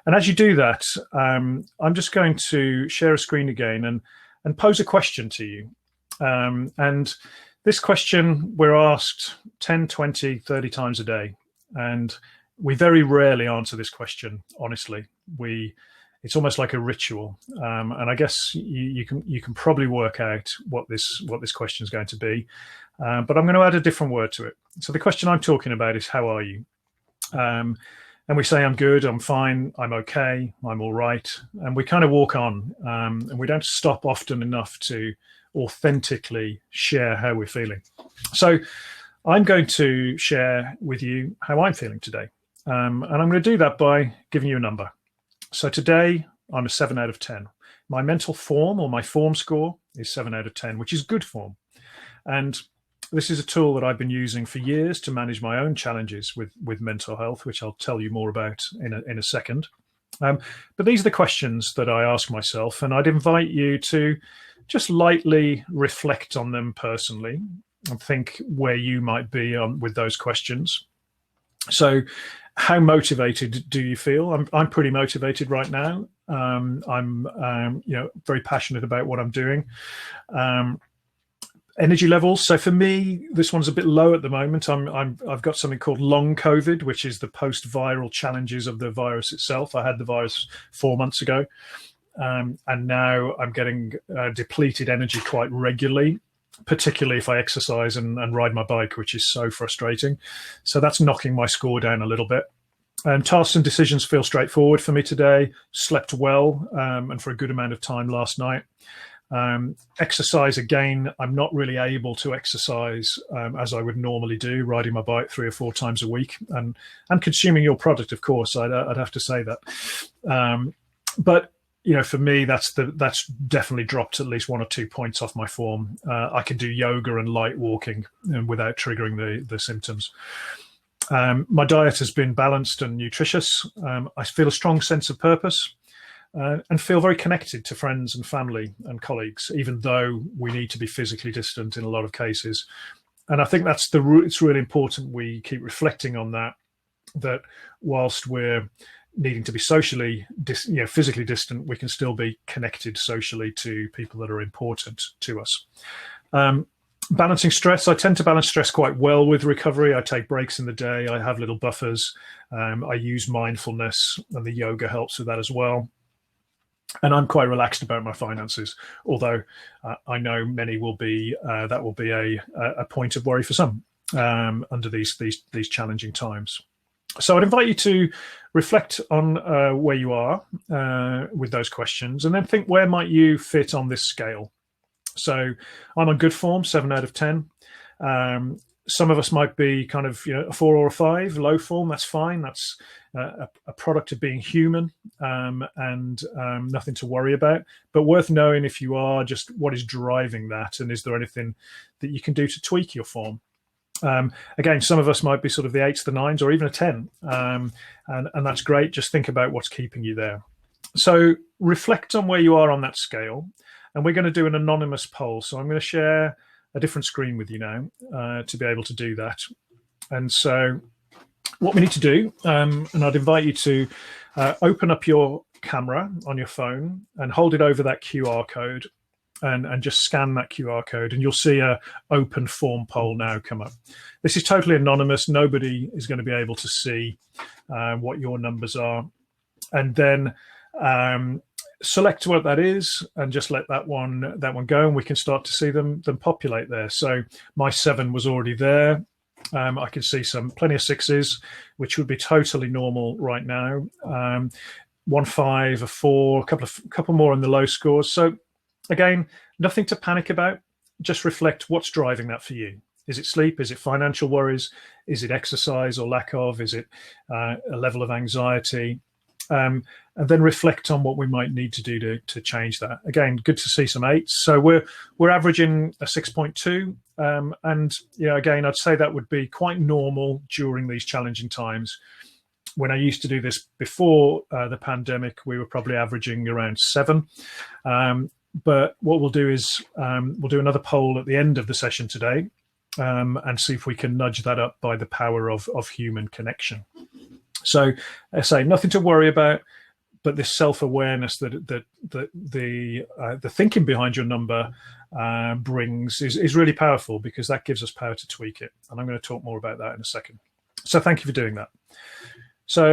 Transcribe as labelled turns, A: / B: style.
A: And as you do that, I'm just going to share a screen again and pose a question to you. And this question we're asked 10, 20, 30 times a day. And we very rarely answer this question, honestly. It's almost like a ritual. And I guess you can probably work out what this question is going to be. But I'm going to add a different word to it. So the question I'm talking about is, how are you? And we say, I'm good, I'm fine, I'm okay, I'm all right. And we kind of walk on, and we don't stop often enough to authentically share how we're feeling. So I'm going to share with you how I'm feeling today. And I'm going to do that by giving you a number. So today I'm a 7 out of 10. My mental form, or my form score, is 7 out of 10, which is good form. And this is a tool that I've been using for years to manage my own challenges with mental health, which I'll tell you more about in a second. But these are the questions that I ask myself, and I'd invite you to just lightly reflect on them personally and think where you might be with those questions. So how motivated do you feel? I'm pretty motivated right now. I'm very passionate about what I'm doing. Energy levels. So for me, this one's a bit low at the moment. I've got something called long COVID, which is the post-viral challenges of the virus itself. I had the virus 4 months ago, and now I'm getting depleted energy quite regularly, particularly if I exercise and ride my bike, which is so frustrating. So that's knocking my score down a little bit. Tasks and decisions feel straightforward for me today. Slept well and for a good amount of time last night. Exercise, again, I'm not really able to exercise as I would normally do, riding my bike 3 or 4 times a week, and consuming your product, of course. I'd have to say that. But for me, that's definitely dropped at least 1 or 2 points off my form. I can do yoga and light walking without triggering the symptoms. My diet has been balanced and nutritious. I feel a strong sense of purpose. And feel very connected to friends and family and colleagues, even though we need to be physically distant in a lot of cases. And I think it's really important we keep reflecting on that whilst we're needing to be physically distant, we can still be connected socially to people that are important to us. Balancing stress. I tend to balance stress quite well with recovery. I take breaks in the day. I have little buffers. I use mindfulness, and the yoga helps with that as well. And I'm quite relaxed about my finances, although I know many will be that will be a point of worry for some under these challenging times. So I'd invite you to reflect on where you are with those questions, and then think, where might you fit on this scale? So I'm on good form, 7 out of 10. Some of us might be kind of a 4 or a 5. Low form, that's fine. That's a product of being human, and nothing to worry about. But worth knowing if you are, just what is driving that, and is there anything that you can do to tweak your form? Again, some of us might be sort of the 8s, the 9s, or even a 10, and that's great. Just think about what's keeping you there. So reflect on where you are on that scale, and we're going to do an anonymous poll. So I'm going to share a different screen with you now to be able to do that. And so what we need to do, and I'd invite you to open up your camera on your phone and hold it over that QR code, and just scan that QR code, and you'll see a open form poll now come up. This is totally anonymous. Nobody is going to be able to see what your numbers are. And then select what that is and just let that one go, and we can start to see them populate there. So my 7 was already there. I can see plenty of 6s, which would be totally normal right now. 1 5, a 4, a couple more in the low scores. So again, nothing to panic about. Just reflect what's driving that for you. Is it sleep? Is it financial worries? Is it exercise or lack of? Is it a level of anxiety? And then reflect on what we might need to do to change that. Again, good to see some 8s. So we're averaging a 6.2. And again, I'd say that would be quite normal during these challenging times. When I used to do this before the pandemic, we were probably averaging around 7. But what we'll do is we'll do another poll at the end of the session today, and see if we can nudge that up by the power of human connection. So I say nothing to worry about, but this self-awareness that the thinking behind your number brings is really powerful, because that gives us power to tweak it. And I'm going to talk more about that in a second. So thank you for doing that. So